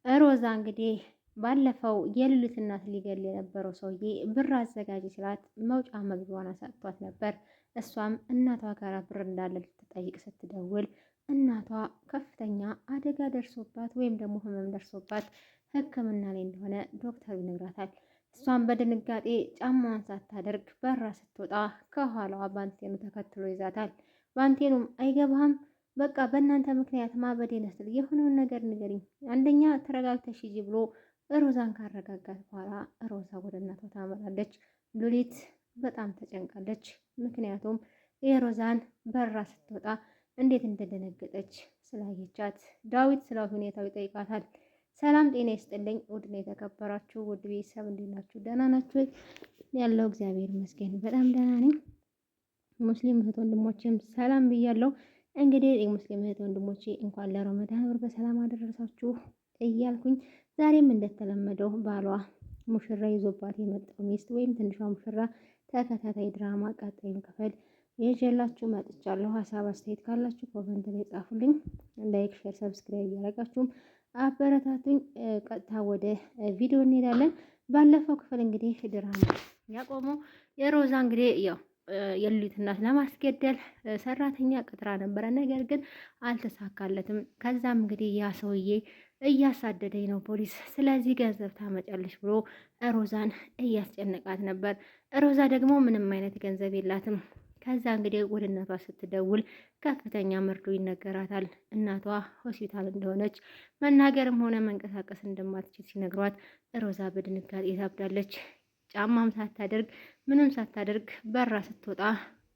ሮዛ እንግዲህ ባለፈው የሉሊት እናት ሊገል የነበረው ሰውዬ ብር አዘጋጅ ስላት መውጫ መግቢያዋን አሳጥቷት ነበር። እሷም እናቷ ጋር ብር እንዳለ ልትጠይቅ ስትደውል እናቷ ከፍተኛ አደጋ ደርሶባት ወይም ደግሞ ህመም ደርሶባት ሕክምና ላይ እንደሆነ ዶክተሩ ይነግራታል። እሷም በድንጋጤ ጫማዋን ሳታደርግ በራ ስትወጣ ከኋላዋ ባንቴኑ ተከትሎ ይዛታል። ባንቴኑም አይገባህም በቃ በእናንተ ምክንያት ማበዴ ነስል የሆነውን ነገር ንገሪኝ፣ አንደኛ ተረጋግተሽ ሂጂ ብሎ ሮዛን ካረጋጋት በኋላ ሮዛ ወደ እናቷ ታመራለች። ሉሊት በጣም ተጨንቃለች። ምክንያቱም የሮዛን በራ ስትወጣ እንዴት እንደደነገጠች ስላየቻት። ዳዊት ስለ ሁኔታው ይጠይቃታል። ሰላም ጤና ይስጥልኝ ውድና የተከበራችሁ ውድ ቤተሰብ እንዴት ናችሁ? ደህና ናችሁ? ያለው እግዚአብሔር ይመስገን በጣም ደህና ነኝ። ሙስሊም እህት ወንድሞቼም ሰላም ብያለሁ። እንግዲህ የሙስሊም እህት ወንድሞቼ እንኳን ለረመዳን ወር በሰላም አደረሳችሁ እያልኩኝ ዛሬም እንደተለመደው ባሏ ሙሽራ ይዞባት የመጣው ሚስት ወይም ትንሿ ሙሽራ ተከታታይ ድራማ ቀጣዩን ክፍል ይዤላችሁ መጥቻለሁ። ሀሳብ አስተያየት ካላችሁ ኮመንት ላይ ጻፉልኝ። ላይክ፣ ሼር፣ ሰብስክራይብ እያደረጋችሁም አበረታቱኝ። ቀጥታ ወደ ቪዲዮ እንሄዳለን። ባለፈው ክፍል እንግዲህ ድራማ ያቆመው የሮዛ እንግዲህ ያው የሉሊት እናት ለማስገደል ሰራተኛ ቅጥራ ነበረ። ነገር ግን አልተሳካለትም። ከዛም እንግዲህ ያ ሰውዬ እያሳደደኝ ነው ፖሊስ፣ ስለዚህ ገንዘብ ታመጫለሽ ብሎ ሮዛን እያስጨነቃት ነበር። ሮዛ ደግሞ ምንም አይነት ገንዘብ የላትም። ከዛ እንግዲህ ወደ እናቷ ስትደውል ከፍተኛ መርዶ ይነገራታል። እናቷ ሆስፒታል እንደሆነች መናገርም ሆነ መንቀሳቀስ እንደማትችል ሲነግሯት ሮዛ በድንጋጤ ታብዳለች። ጫማም ሳታደርግ ምንም ሳታደርግ በራ ስትወጣ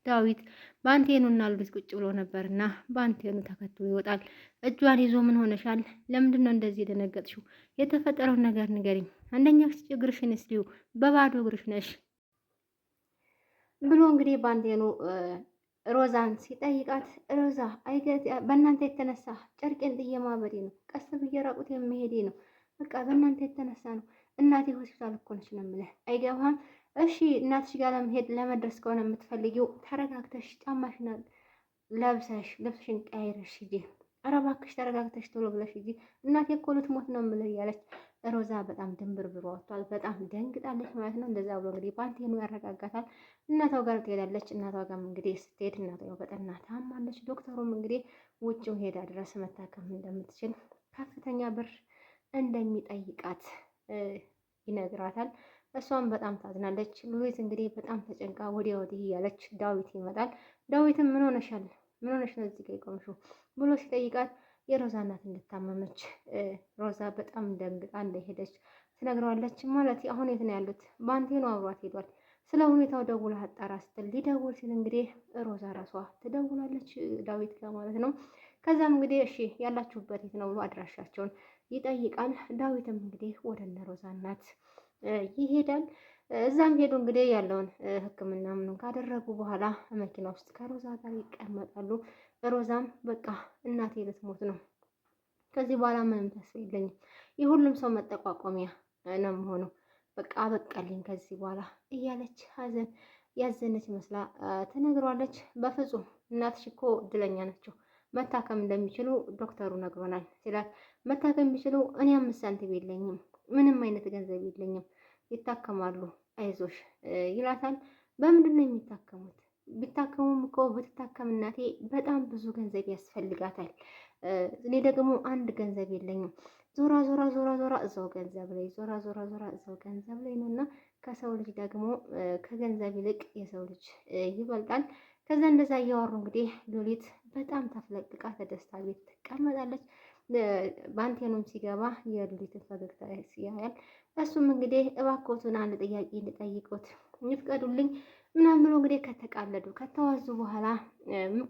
ዳዊት ባንቴኑና ሉሊት ቁጭ ብሎ ነበርና ባንቴኑ ተከትሎ ይወጣል። እጇን ይዞ ምን ሆነሻል? ለምንድን ነው እንደዚህ የደነገጥሽው? የተፈጠረውን ነገር ንገሪኝ። አንደኛ እግርሽን እስሊው በባዶ እግርሽ ነሽ ብሎ እንግዲህ ባንቴኑ ሮዛን ሲጠይቃት ሮዛ በእናንተ የተነሳ ጨርቄን ጥዬ ማበዴ ነው፣ ቀስ ብዬ ራቁት የመሄዴ ነው፣ በቃ በእናንተ የተነሳ ነው። እናቴ ሆስፒታል እኮ ነች ነው የምልህ። አይገባም? እሺ እናትሽ ጋር ለመሄድ ለመድረስ ከሆነ የምትፈልጊው ተረጋግተሽ ጫማሽን ለብሰሽ ልብስሽን ቀያይረሽ ሂጂ። ኧረ እባክሽ ተረጋግተሽ ቶሎ ብለሽ ሂጂ፣ እናቴ እኮ ልትሞት ነው የምልህ እያለች ሮዛ በጣም ድንብርብር ወጥቷል። በጣም ደንግጣለች ማለት ነው። እንደዛ ብሎ እንግዲህ ባንቴኑ ያረጋጋታል። እናቷ ጋር ትሄዳለች። እናቷ ጋርም እንግዲህ ስትሄድ እናቷ በጠና ታማለች። ዶክተሩም እንግዲህ ውጭው ሄዳ ድረስ መታከም እንደምትችል ከፍተኛ ብር እንደሚጠይቃት ይነግራታል። እሷም በጣም ታዝናለች። ሉሊት እንግዲህ በጣም ተጨንቃ ወዲያ ወዲህ እያለች ዳዊት ይመጣል። ዳዊትም ምን ሆነሻል? ምን ሆነሽ ነው እዚህ ጋር የቆምሽው ብሎ ሲጠይቃት የሮዛ እናት እንድታመመች ሮዛ በጣም ደንግጣ እንደሄደች ትነግረዋለች። ማለት አሁን የት ነው ያሉት? ባንቴኑ አብሯት ሄዷል። ስለ ሁኔታው ደውላ አጣራ ስትል ሊደውል ሲል እንግዲህ ሮዛ ራሷ ትደውላለች ዳዊት ጋር ማለት ነው። ከዛም እንግዲህ እሺ ያላችሁበት የት ነው ብሎ አድራሻቸውን ይጠይቃል። ዳዊትም እንግዲህ ወደ እነ ሮዛ እናት ይሄዳል። እዛም ሄዱ እንግዲህ ያለውን ሕክምና ምኑን ካደረጉ በኋላ መኪና ውስጥ ከሮዛ ጋር ይቀመጣሉ። ሮዛም በቃ እናቴ ልትሞት ነው፣ ከዚህ በኋላ ምንም ተስፋ የለኝም፣ የሁሉም ሰው መጠቋቋሚያ ነው የምሆነው፣ በቃ አበቃልኝ ከዚህ በኋላ እያለች ሀዘን ያዘነች መስላ ትነግሯለች። በፍጹም እናትሽ እኮ እድለኛ ናቸው፣ መታከም እንደሚችሉ ዶክተሩ ነግሮናል ሲላት፣ መታከም የሚችሉ እኔ 5 ሳንቲም የለኝም፣ ምንም አይነት ገንዘብ የለኝም፣ ይታከማሉ አይዞሽ ይላታል። በምንድን ነው የሚታከሙት? ቢታከሙም እኮ ብትታከም እናቴ በጣም ብዙ ገንዘብ ያስፈልጋታል፣ እኔ ደግሞ አንድ ገንዘብ የለኝም፣ ዞራ ዞራ ዞራ ዞራ እዛው ገንዘብ ላይ ዞራ ዞራ ዞራ እዛው ገንዘብ ላይ ነው እና ከሰው ልጅ ደግሞ ከገንዘብ ይልቅ የሰው ልጅ ይበልጣል። ከዛ እንደዛ እያወሩ እንግዲህ ሉሊት በጣም ተፍለቅቃ ተደስታ ቤት ትቀመጣለች። ባንቴኑም ሲገባ የሉሊትን ፈገግታ ያያል። እሱም እንግዲህ እባክዎትን አንድ ጥያቄ እንድጠይቅዎት ይፍቀዱልኝ ምናምን ብሎ እንግዲህ ከተቃለዱ ከተዋዙ በኋላ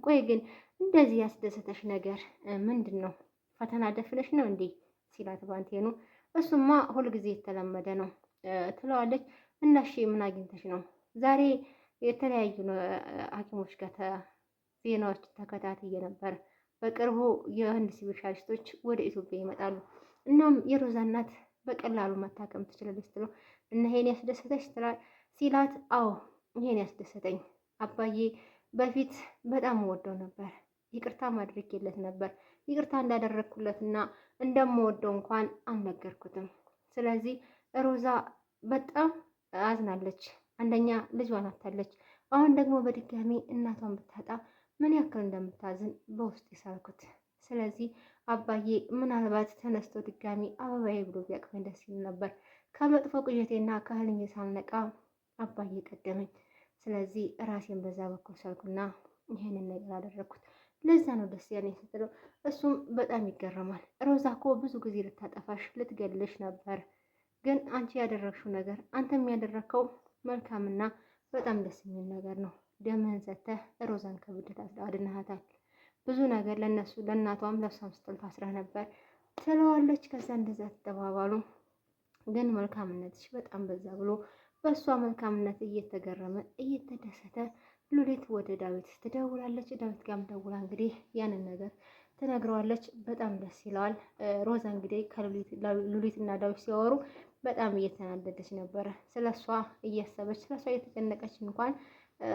ቆይ ግን እንደዚህ ያስደሰተሽ ነገር ምንድን ነው? ፈተና ደፍነሽ ነው እንዴ ሲላት ባንቴኑ እሱማ ሁልጊዜ የተለመደ ነው ትለዋለች። እና እሺ ምን አግኝተሽ ነው? ዛሬ የተለያዩ ሐኪሞች ጋር ዜናዎች ተከታትዬ ነበር። በቅርቡ የህንድ ስፔሻሊስቶች ወደ ኢትዮጵያ ይመጣሉ። እናም የሮዛ እናት በቀላሉ መታከም ትችላለች ትለው እና ይሄን ያስደሰተሽ ሲላት፣ አዎ ይሄን ያስደሰተኝ አባዬ በፊት በጣም ወደው ነበር፣ ይቅርታ ማድረግለት ነበር። ይቅርታ እንዳደረግኩለትና እንደምወደው እንኳን አልነገርኩትም። ስለዚህ ሮዛ በጣም አዝናለች። አንደኛ ልጇን አታለች። አሁን ደግሞ በድጋሚ እናቷን ብታጣ ምን ያክል እንደምታዝን በውስጥ የሳልኩት። ስለዚህ አባዬ ምናልባት ተነስቶ ድጋሚ አበባዬ ብሎ ቢያቅፈኝ ደስ ይል ነበር። ከመጥፎ ቅዠቴና ከህልሜ ሳልነቃ አባዬ ቀደመኝ። ስለዚህ ራሴን በዛ በኩል ሳልኩና ይሄንን ነገር አደረግኩት። ለዛ ነው ደስ ያለኝ ስትለው እሱም በጣም ይገረማል። ሮዛ እኮ ብዙ ጊዜ ልታጠፋሽ ልትገልሽ ነበር፣ ግን አንቺ ያደረግሽው ነገር አንተም ያደረግከው መልካምና በጣም ደስ የሚል ነገር ነው። ደምህን ሰጥተህ ሮዛን ከብድር አድነሃታል። ብዙ ነገር ለነሱ ለእናቷም ለሷም ስትል ታስረህ ነበር ትለዋለች። ከዛ እንደዛ ተባባሉ። ግን መልካምነትሽ በጣም በዛ ብሎ በእሷ መልካምነት እየተገረመ እየተደሰተ ሉሊት ወደ ዳዊት ትደውላለች። ዳዊት ጋርም ደውላ እንግዲህ ያንን ነገር ትነግረዋለች። በጣም ደስ ይለዋል። ሮዛ እንግዲህ ከሉሊት እና ዳዊት ሲያወሩ በጣም እየተናደደች ነበረ። ስለ እሷ እያሰበች ስለ እሷ እየተጨነቀች እንኳን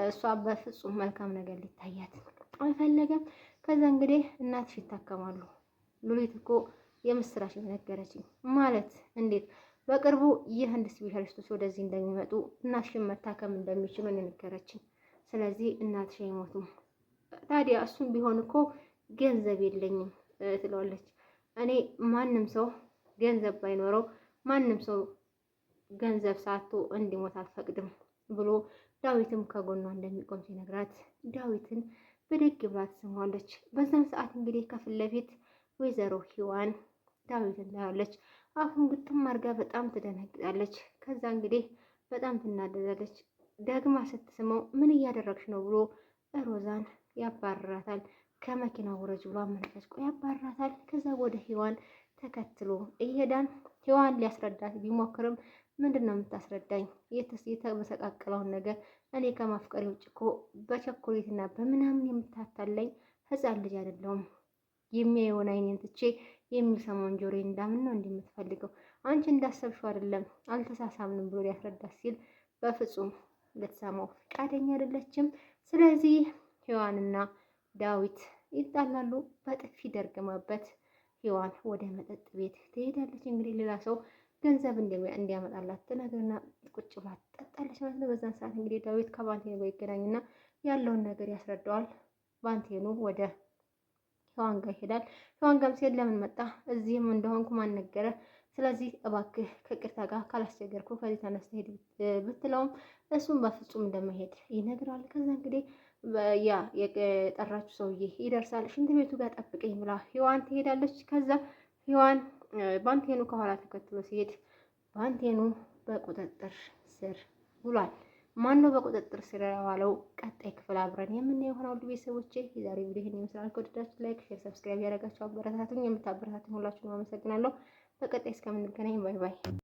እሷ በፍጹም መልካም ነገር ሊታያት አልፈለገም። ከዛ እንግዲህ እናትሽ ይታከማሉ። ሉሊት እኮ የምስራች ነገረችኝ። ማለት እንዴት? በቅርቡ የህንድ ስፔሻሊስቶች ወደዚህ እንደሚመጡ እናትሽን መታከም እንደሚችሉ ነገረችኝ። ስለዚህ እናትሽ አይሞቱም። ታዲያ እሱም ቢሆን እኮ ገንዘብ የለኝም ትለዋለች። እኔ ማንም ሰው ገንዘብ ባይኖረው ማንም ሰው ገንዘብ ሳቶ እንዲሞት አልፈቅድም ብሎ ዳዊትም ከጎኗ እንደሚቆም ሲነግራት ዳዊትን ብድግ ብላ ትስማለች። በዛን ሰዓት እንግዲህ ከፊት ለፊት ወይዘሮ ሂዋን ዳዊትን ታያለች። አሁን ግጥም አድርጋ በጣም ትደነግጣለች። ከዛ እንግዲህ በጣም ትናደዳለች። ደግማ ስትስመው ምን እያደረግሽ ነው ብሎ ሮዛን ያባርራታል። ከመኪና ውረጅ ብሎ አመነጫጭቆ ያባርራታል። ከዛ ወደ ሂዋን ተከትሎ እየሄዳን ሂዋን ሊያስረዳት ቢሞክርም ምንድን ነው የምታስረዳኝ? የተመሰቃቀለውን ነገር እኔ ከማፍቀሪ ውጭ እኮ በቸኮሌትና በምናምን የምታታለኝ ህፃን ልጅ አይደለሁም። የሚያየውን አይኔን ትቼ የሚሰማውን ጆሮዬ እንዳምን ነው እንደምትፈልገው። አንቺ እንዳሰብሽው አይደለም፣ አልተሳሳምንም ብሎ ሊያስረዳት ሲል በፍጹም ልትሰማው ፈቃደኛ አይደለችም። ስለዚህ ሔዋንና ዳዊት ይጣላሉ። በጥፊ ደርግማበት ሔዋን ወደ መጠጥ ቤት ትሄዳለች። እንግዲህ ሌላ ሰው ገንዘብ እንዲያመጣላት ትነግርና ቁጭ ብላ ትጠጣለች ማለት ነው። በዛን ሰዓት እንግዲህ ዳዊት ከባንቴኑ ጋር ይገናኝና ያለውን ነገር ያስረዳዋል። ባንቴኑ ወደ ሔዋን ጋር ይሄዳል። ሔዋን ጋር ሲሄድ ለምን መጣ? እዚህም እንደሆንኩ ማን ነገረ? ስለዚህ እባክህ ከቅርታ ጋር ካላስቸገርኩ ከዚህ ተነስተህ ሄድ ብትለውም እሱም በፍጹም እንደማይሄድ ይነግራል። ከዛ እንግዲህ ያ የጠራችው ሰውዬ ይደርሳል። ሽንት ቤቱ ጋር ጠብቀኝ ብላ ሔዋን ትሄዳለች። ከዛ ሔዋን ባንቴኑ ከኋላ ተከትሎ ሲሄድ ባንቴኑ በቁጥጥር ስር ውሏል። ማነው በቁጥጥር ስር የዋለው? ቀጣይ ክፍል አብረን የምናየው ይሆናል። ቤተሰቦቼ የዛሬ ቪዲዮ ይህን ይመስላል። ከወደዳችሁ ላይክ፣ ሼር፣ ሰብስክራይብ ያደረጋችሁ አበረታቱኝ። የምታበረታቱኝ ሁላችሁንም አመሰግናለሁ። በቀጣይ እስከምንገናኝ ባይ ባይ።